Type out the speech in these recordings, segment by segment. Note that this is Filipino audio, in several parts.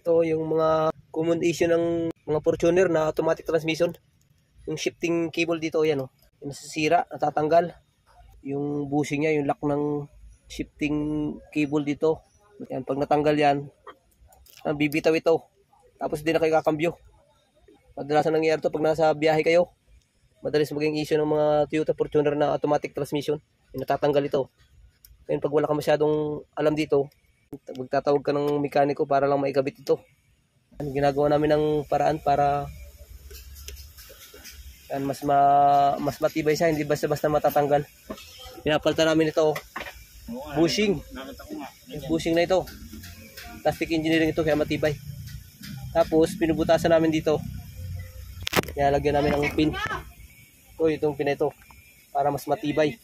Ito yung mga common issue ng mga Fortuner na automatic transmission. Yung shifting cable dito, yan yung nasisira, natatanggal. Yung bushing niya, yung lock ng shifting cable dito. Yan, pag natanggal yan, bibitaw ito. Tapos hindi na kayo kakambyo. Madalasan nangyayari ito pag nasa biyahe kayo. Madalas maging issue ng mga Toyota Fortuner na automatic transmission. Yung natatanggal ito. Ngayon pag wala ka masyadong alam dito, magtatawag ka ng mekaniko para lang maikabit ito. Ginagawa namin ng paraan para yan, mas matibay siya, hindi basta-basta matatanggal. Pinapalitan namin ito bushing. Yung bushing na ito, plastic engineering ito kaya matibay. Tapos pinubutasan namin dito, nilalagyan namin ng pin. Itong pin na ito para mas matibay.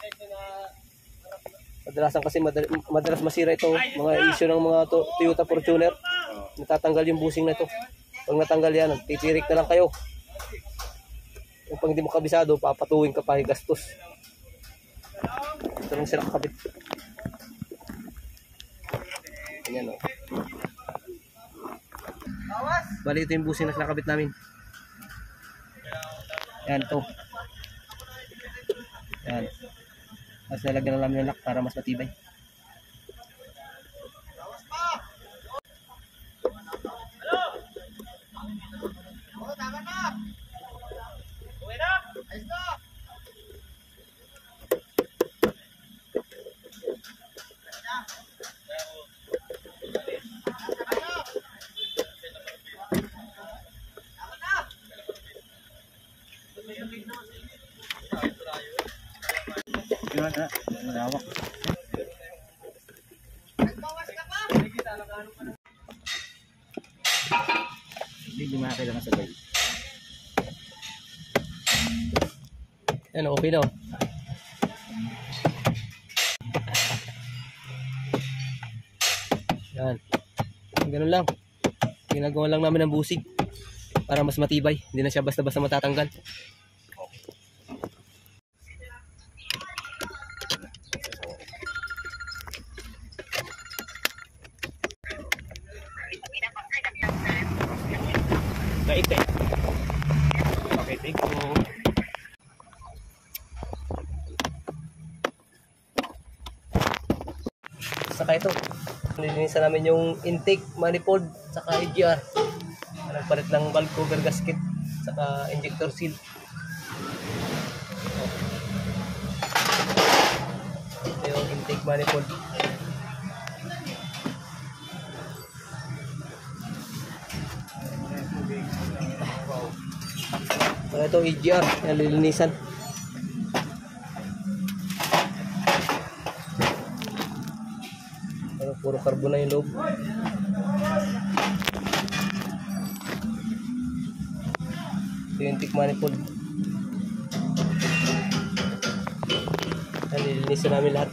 Madalasan kasi madalas masira ito, mga issue ng mga Toyota Fortuner. Natatanggal yung bushing na ito. Pag natanggal yan, titirik na lang kayo. Pag hindi mo kabisado, papatuwing ka pa, gastos. Ito lang sila kakabit. Ayan Bali ito yung bushing na nakabit namin. Yan ito. Yan. Tapos nalagyan na namin ng lock para mas matibay. Malawak. Hindi makakailangan sabay. Yan, okay na. Yan. Ganun lang. Ginagawa lang namin ng busig para mas matibay. Hindi na siya basta-basta matatanggal. Kaite. Okay, thank you. Saka ito, nilinisan namin yung intake manifold saka EGR. Nagpalit ng valve cover gasket saka injector seal. Ito yung intake manifold. Ito EGR, yan lilinisan. Puro carbon na yung loob. Ito yung intake manifold. Yan lilinisan namin lahat.